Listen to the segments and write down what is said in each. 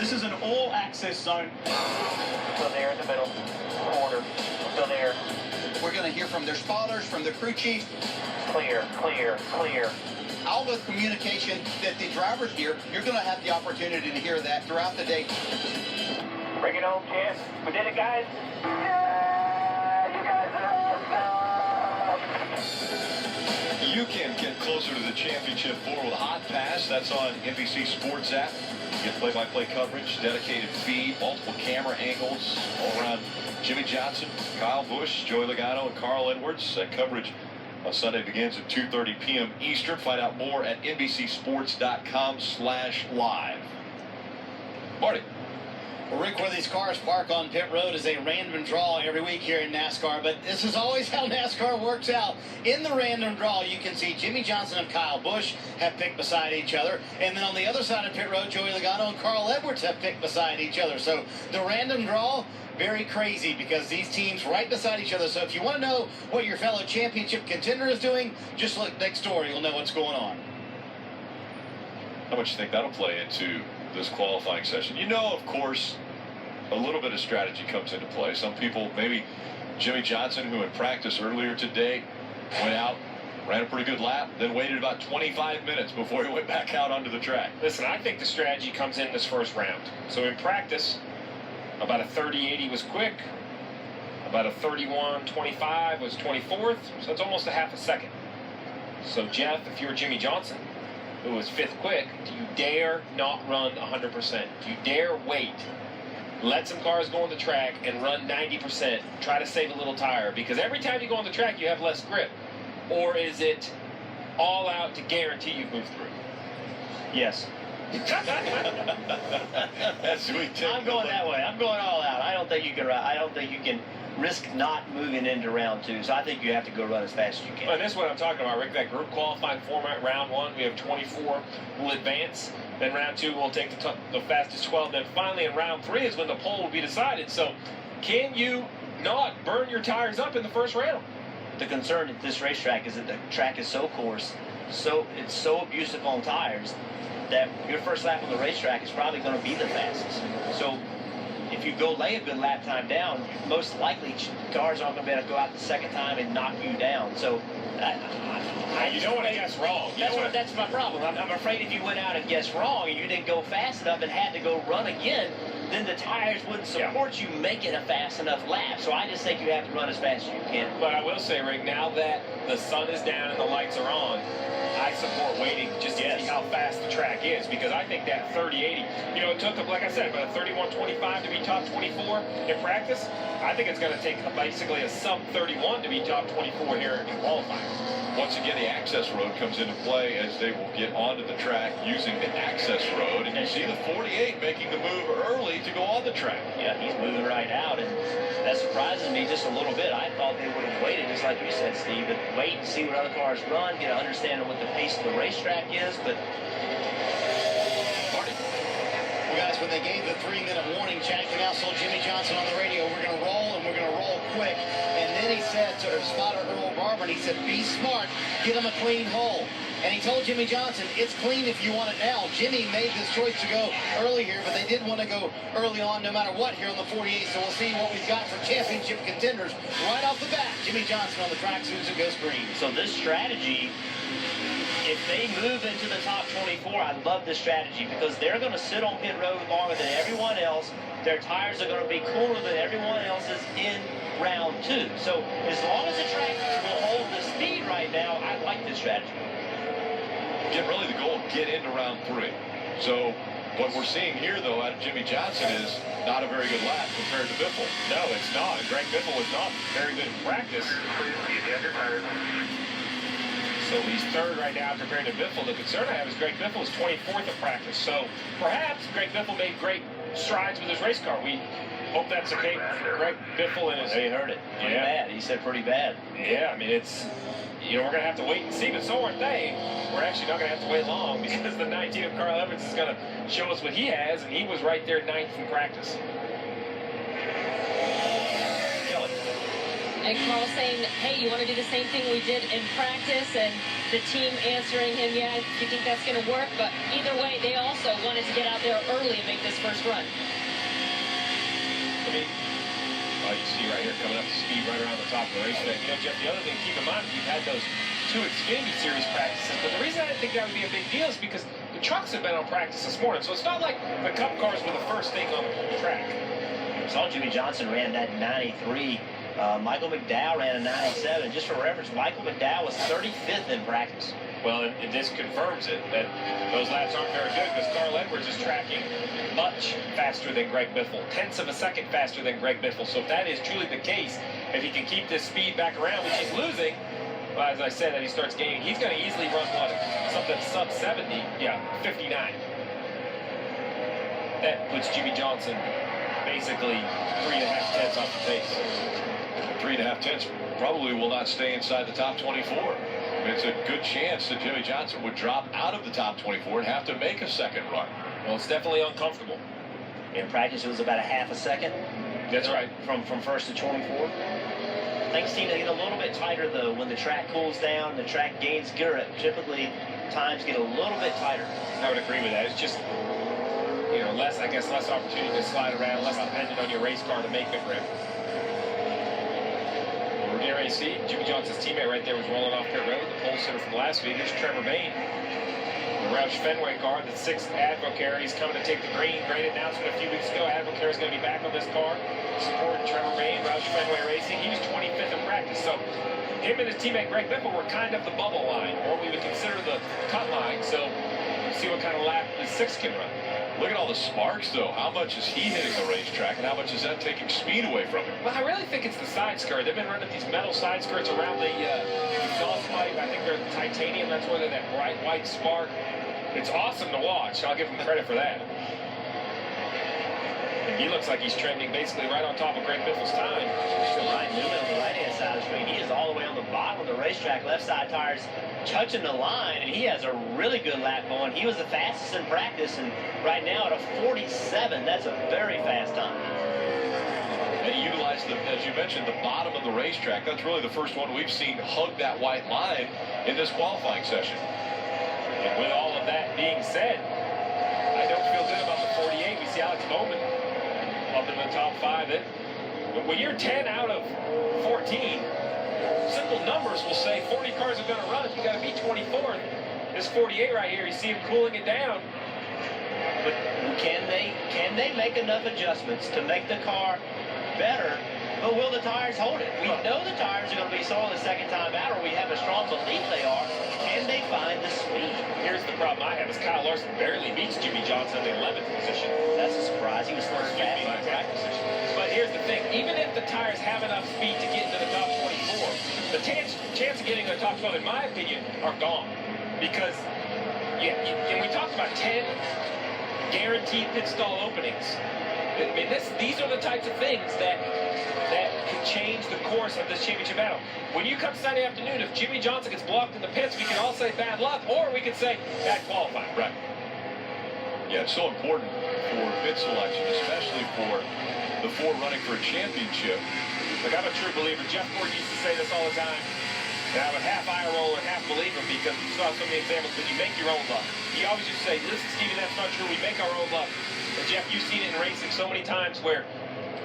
This is an all-access zone. Still there in the middle. Quarter. Still there. We're going to hear from their spotters, from the crew chief. Clear, clear, clear. All the communication that the drivers hear, you're going to have the opportunity to hear that throughout the day. Bring it home, champ. We did it, guys. Yeah, you guys are awesome. You can get closer to the championship four with a hot pass. That's on NBC Sports app. You get play-by-play coverage, dedicated feed, multiple camera angles all around Jimmy Johnson, Kyle Busch, Joey Logano, and Carl Edwards. Coverage on Sunday begins at 2:30 p.m. Eastern. Find out more at NBCSports.com/live. Marty. Well, Rick, where these cars park on pit road is a random draw every week here in NASCAR, but this is always how NASCAR works out. In the random draw, you can see Jimmy Johnson and Kyle Busch have picked beside each other, and then on the other side of pit road, Joey Logano and Carl Edwards have picked beside each other. So the random draw, very crazy because these teams right beside each other. So if you want to know what your fellow championship contender is doing, just look next door. You'll know what's going on. How much do you think that'll play into this qualifying session? You know, of course, a little bit of strategy comes into play. Some people, maybe Jimmy Johnson, who in practice earlier today went out, ran a pretty good lap, then waited about 25 minutes before he went back out onto the track. Listen, I think the strategy comes in this first round. So in practice, about a 30-80 was quick. About a 31-25 was 24th. So it's almost a half a second. So Jeff, if you're Jimmy Johnson, who was 5th quick, do you dare not run 100%? Do you dare wait? Let some cars go on the track and run 90%. Try to save a little tire, because every time you go on the track, you have less grip. Or is it all out to guarantee you move through? Yes. That's sweet. I'm going that way. I'm going all out. I don't think you can risk not moving into round 2. So I think you have to go run as fast as you can. Well, and this is what I'm talking about, Rick. That group qualifying format, round 1, we have 24 will advance. Then round 2 will take the fastest 12. Then finally in round 3 is when the pole will be decided. So can you not burn your tires up in the first round? The concern at this racetrack is that the track is so coarse, it's so abusive on tires that your first lap on the racetrack is probably going to be the fastest. So if you go lay a good lap time down, most likely cars aren't going to be able to go out the second time and knock you down. So you don't want to guess wrong. That's my problem. I'm afraid if you went out and guessed wrong and you didn't go fast enough and had to go run again, then the tires wouldn't support you making a fast enough lap. So I just think you have to run as fast as you can. But I will say, Rick, now that the sun is down and the lights are on, I support waiting just to see how fast the track is, because I think that 30-80, it took, like I said, about a 31-25 to be top 24 in practice. I think it's going to take basically a sub-31 to be top 24 here in qualifying. Once again, the access road comes into play as they will get onto the track using the access road. And you see the 48 making the move early to go on the track. Yeah, he's moving right out, and that surprises me just a little bit. I thought they would have waited, just like you said, Steve, and wait and see what other cars run, get an understanding of what the pace of the racetrack is. But Marty. Well, guys, when they gave the 3-minute warning, Chad Canals told Jimmy Johnson on the radio, we're going to roll, and we're going to roll quick. And then he said to spotter Earl Barber, he said, be smart, get him a clean hole. And he told Jimmy Johnson, it's clean if you want it now. Jimmy made this choice to go early here, but they didn't want to go early on no matter what here on the 48. So we'll see what we've got for championship contenders right off the bat. Jimmy Johnson on the track as soon as it goes green. So this strategy, if they move into the top 24, I love this strategy because they're going to sit on pit road longer than everyone else. Their tires are going to be cooler than everyone else's in round 2. So as long as the track will hold the speed right now, I like this strategy. Get really the goal, get into round 3. So what we're seeing here, though, out of Jimmy Johnson is not a very good lap compared to Biffle. No, it's not. Greg Biffle was not very good in practice. So he's 3rd right now compared to Biffle. The concern I have is Greg Biffle is 24th in practice. So perhaps Greg Biffle made great strides with his race car. We hope that's okay for Greg Biffle and his... They heard it. Pretty bad. He said pretty bad. Yeah, I mean, it's... we're going to have to wait and see, but so aren't they. We're actually not going to have to wait long because the 19 of Carl Evans is going to show us what he has, and he was right there 9th in practice. And Carl saying, hey, you want to do the same thing we did in practice? And the team answering him, yeah, do you think that's going to work? But either way, they also want to wanted to get out there early and make this first run. I mean, you see right here coming up to speed right around the top of the racetrack. You know, Jeff, the other thing to keep in mind, you've had those 2 Xfinity Series practices, but the reason I didn't think that would be a big deal is because the trucks have been on practice this morning, so it's not like the Cup cars were the first thing on the track. We saw Jimmy Johnson ran that 93. Michael McDowell ran a 97. Just for reference, Michael McDowell was 35th in practice. Well, and this confirms it, that those laps aren't very good because Carl Edwards is tracking much faster than Greg Biffle, 1/10 of a second faster than Greg Biffle. So if that is truly the case, if he can keep this speed back around, which he's losing, well, as I said, that he starts gaining, he's going to easily run what, something sub 70, yeah, 59. That puts Jimmy Johnson basically 3.5 tenths off the pace. 3.5 tenths probably will not stay inside the top 24. It's a good chance that Jimmy Johnson would drop out of the top 24 and have to make a second run. Well, it's definitely uncomfortable. In practice, it was about a half a second. That's right. From first to 24. Things seem to get a little bit tighter, though, when the track cools down, the track gains grip. Typically, times get a little bit tighter. I would agree with that. It's just, you know, less opportunity to slide around, less dependent on your race car to make the grip. We're getting ready to see Jimmy Johnson's teammate right there was rolling off pit road, the pole sitter from last week. There's Trevor Bayne, the Roush Fenway car, the 6th Advocare. He's coming to take the green. Great announcement a few weeks ago. Advocare is going to be back on this car, supporting Trevor Bayne, Roush Fenway Racing. He was 25th in practice, so him and his teammate Greg Biffle were kind of the bubble line, or we would consider the cut line. So we'll see what kind of lap the 6 can run. Look at all the sparks, though. How much is he hitting the racetrack, and how much is that taking speed away from him? Well, I really think it's the side skirt. They've been running these metal side skirts around the exhaust pipe. I think they're titanium. That's where they're that bright white spark. It's awesome to watch. I'll give him credit for that. And he looks like he's trending basically right on top of Greg Biffle's time. So Ryan Newman on the right-hand side of the screen, he is all the way on the bottom of the racetrack. Left side tires touching the line, and he has a really good lap going. He was the fastest in practice, and right now at a 47, that's a very fast time. And he utilized, as you mentioned, the bottom of the racetrack. That's really the first one we've seen hug that white line in this qualifying session. And with all of that being said, I don't feel good about the 48. We see Alex Bowman up in the top 5. When you're 10 out of 14, simple numbers will say 40 cars are going to run. You got to be 24th. This 48 right here, you see him cooling it down. But can they make enough adjustments to make the car better? But will the tires hold it? We know the tires are going to be sore the second time out, or we have a strong belief they are. Can they find the speed? Here's the problem I have is Kyle Larson barely beats Jimmy Johnson in the 11th position. That's a surprise. He was first fast in practice. But here's the thing. Even if the tires have enough speed to get into the top 24, the chance of getting to the top 12, in my opinion, are gone. Because, and we talked about 10 guaranteed pit stall openings. I mean, these are the types of things that could change the course of this championship battle. When you come Sunday afternoon, if Jimmy Johnson gets blocked in the pits, we can all say bad luck, or we could say bad qualifying. Right. Yeah, it's so important for pit selection, especially for the 4 running for a championship. Look, I'm a true believer. Jeff Gordon used to say this all the time. And I would half eye roll and half believe him because we saw so many examples when you make your own luck. He always used to say, listen, Stevie, that's not true. We make our own luck. And Jeff, you've seen it in racing so many times where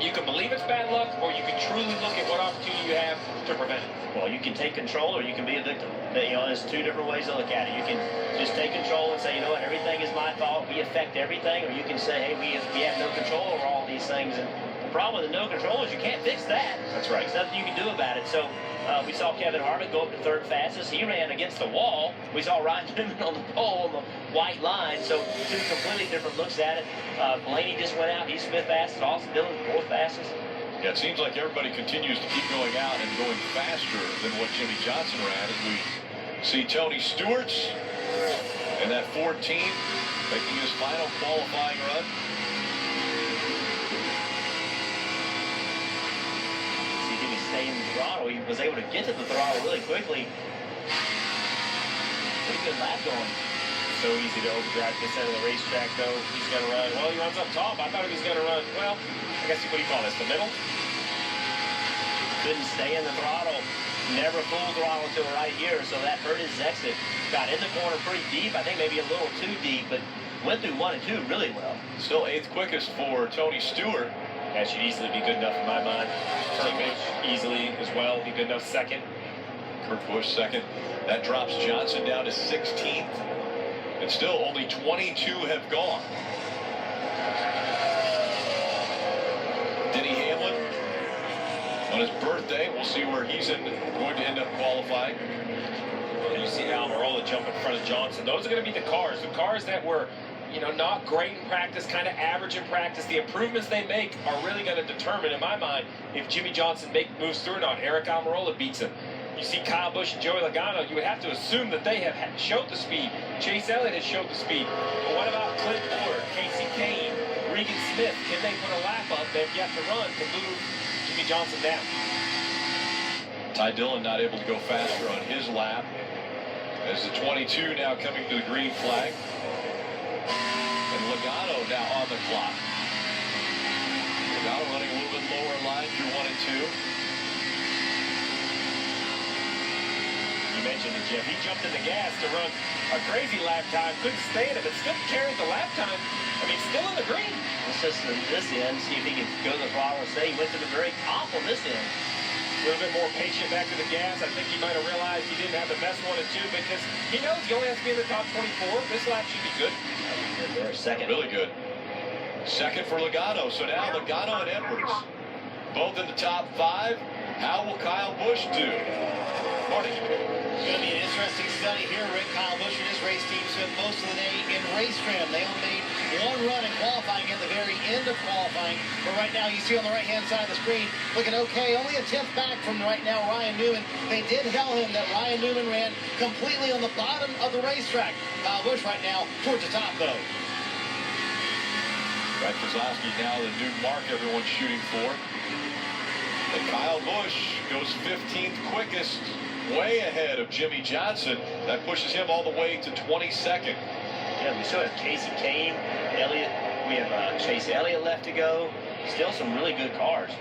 you can believe it's bad luck, or you can truly look at what opportunity you have to prevent it. Well, you can take control, or you can be a victim. You know, there's 2 different ways to look at it. You can just take control and say, you know what, everything is my fault. We affect everything. Or you can say, hey, we have no control over all these things. And the problem with the no control is you can't fix that. That's right. There's nothing you can do about it. So we saw Kevin Harvick go up to 3rd fastest. He ran against the wall. We saw Ryan Newman on the pole on the white line. So 2 completely different looks at it. Blaney just went out. He's 5th fastest. Austin Dillon 4th fastest. Yeah, it seems like everybody continues to keep going out and going faster than what Jimmy Johnson ran as we see Tony Stewart's and that 14 making his final qualifying run. See Jimmy stay in the throttle. He was able to get to the throttle really quickly. Pretty good lap going. So easy to overdrive this end of the racetrack, though. He's going to run. Well, he runs up top. I thought he was going to run, well, I guess, what do you call this, the middle? Couldn't stay in the throttle. Never full throttle until right here, so that hurt his exit. Got in the corner pretty deep. I think maybe a little too deep, but went through 1 and 2 really well. Still 8th quickest for Tony Stewart. That should easily be good enough in my mind. Kurt Busch easily as well be good enough second. Kurt Busch second. That drops Johnson down to 16th. And still only 22 have gone. Denny Hamlin on his birthday. We'll see where he's going to end up qualifying. And you see Almirola jump in front of Johnson. Those are going to be the cars that were, not great in practice, kind of average in practice. The improvements they make are really going to determine, in my mind, if Jimmy Johnson moves through or not. Eric Almirola beats him. You see Kyle Busch and Joey Logano, you would have to assume that they have showed the speed. Chase Elliott has showed the speed. But what about Clint Ford, Casey Kane, Regan Smith? Can they put a lap up they've yet to run to move Jimmy Johnson down? Ty Dillon not able to go faster on his lap. As the 22 now coming to the green flag. And Logano now on the clock. Logano running a little bit lower line through 1 and 2. You mentioned it, Jeff. He jumped in the gas to run a crazy lap time. Couldn't stay in it, but still carried the lap time. I mean, still in the green. It's just this end, see if he can go to the throttle and stay. He went to the very top on this end. A little bit more patient back to the gas. I think he might have realized he didn't have the best 1 and 2 because he knows he only has to be in the top 24. This lap should be good. There, second. Really good. Second for Logano. So now Logano and Edwards both in the top 5. How will Kyle Busch do? Marty. It's going to be an interesting study here. Rick, Kyle Busch and his race team spent most of the day in race trim. They only made 1 run in qualifying at the very end of qualifying. But right now, you see on the right-hand side of the screen, looking okay. Only a 10th back from right now Ryan Newman. They did tell him that Ryan Newman ran completely on the bottom of the racetrack. Kyle Busch right now towards the top, though. Brad Keselowski now the new mark everyone's shooting for. And Kyle Busch goes 15th quickest, way ahead of Jimmy Johnson. That pushes him all the way to 22nd. Yeah, we still have Casey Kane, Elliott. We have Chase Elliott left to go. Still some really good cars.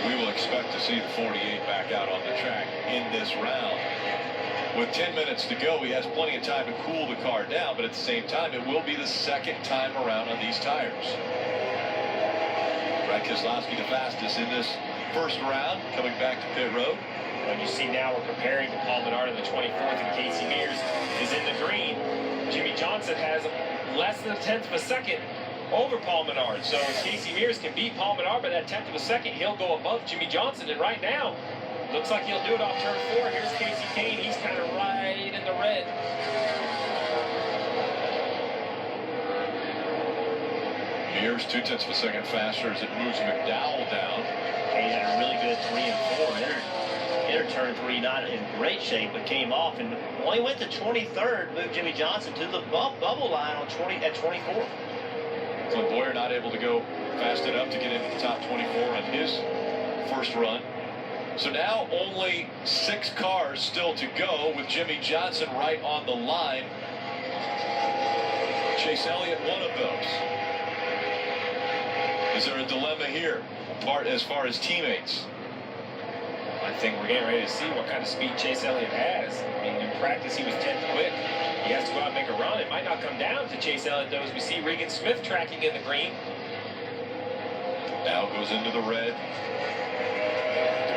We will expect to see the 48 back out on the track in this round. With 10 minutes to go, he has plenty of time to cool the car down, but at the same time, it will be the second time around on these tires. Brad Keselowski the fastest in this first round, coming back to pit road. And you see now we're comparing to Paul Menard in the 24th, and Casey Mears is in the green. Jimmy Johnson has less than a 10th of a second over Paul Menard. So if Casey Mears can beat Paul Menard by that 10th of a second, he'll go above Jimmy Johnson. And right now, looks like he'll do it off turn 4. Here's Casey Kane. He's kind of right in the red. Mears 0.2 of a second faster as it moves McDowell down. Kane had a really good 3 and 4. Entered turn 3 not in great shape, but came off and only went to 23rd. Moved Jimmy Johnson to the bubble line on 24th. Clint Boyer not able to go fast enough to get into the top 24 on his first run. So now only 6 cars still to go with Jimmy Johnson right on the line. Chase Elliott, one of those. Is there a dilemma here as far as teammates? I think we're getting ready to see what kind of speed Chase Elliott has. I mean, in practice, he was 10th quick. He has to go out and make a run. It might not come down to Chase Elliott, though, as we see Regan Smith tracking in the green. Now goes into the red.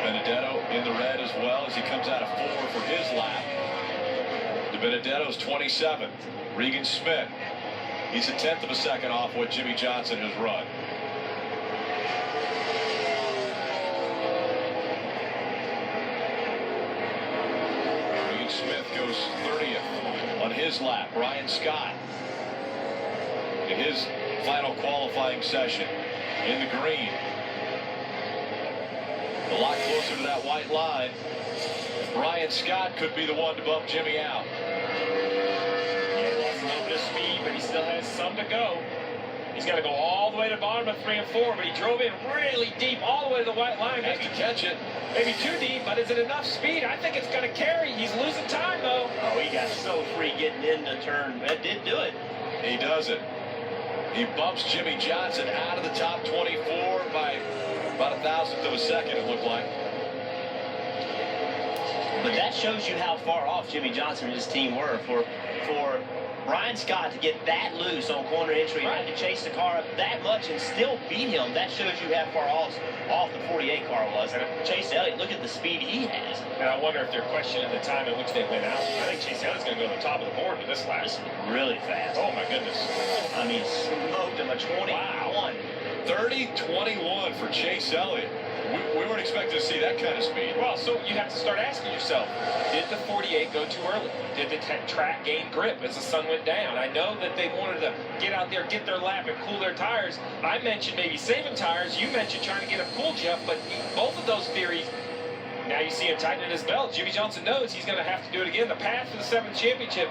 Benedetto in the red as well as he comes out of 4 for his lap. DiBenedetto's 27th. Regan Smith, he's a 10th of a second off what Jimmy Johnson has run. Regan Smith goes 30th on his lap. Ryan Scott in his final qualifying session in the green. A lot closer to that white line. Ryan Scott could be the one to bump Jimmy out. Yeah, he lost a little bit of speed, but he still has some to go. He's got to go all the way to the bottom of 3 and 4, but he drove in really deep all the way to the white line. Has to catch it. Maybe too deep, but is it enough speed? I think it's going to carry. He's losing time, though. Oh, he got so free getting in the turn. That did do it. He does it. He bumps Jimmy Johnson out of the top 24 by about 1,000th of a second, it looked like. But that shows you how far off Jimmy Johnson and his team were for Brian Scott to get that loose on corner entry, had to chase the car up that much and still beat him. That shows you how far off the 48 car was. And Chase Elliott, look at the speed he has. And I wonder if they're questioning the time in which they went out. I think Chase Elliott's going to go to the top of the board with this lap. This is really fast. Oh, my goodness. I mean, smoked him a 21. Wow. 30-21 for Chase Elliott. We weren't expecting to see that kind of speed. Well, so you have to start asking yourself, did the 48 go too early? Did the track gain grip as the sun went down? I know that they wanted to get out there, get their lap, and cool their tires. I mentioned maybe saving tires. You mentioned trying to get them cool, Jeff, but both of those theories, now you see him tightening his belt. Jimmy Johnson knows he's going to have to do it again. The path for the 7th championship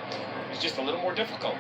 is just a little more difficult.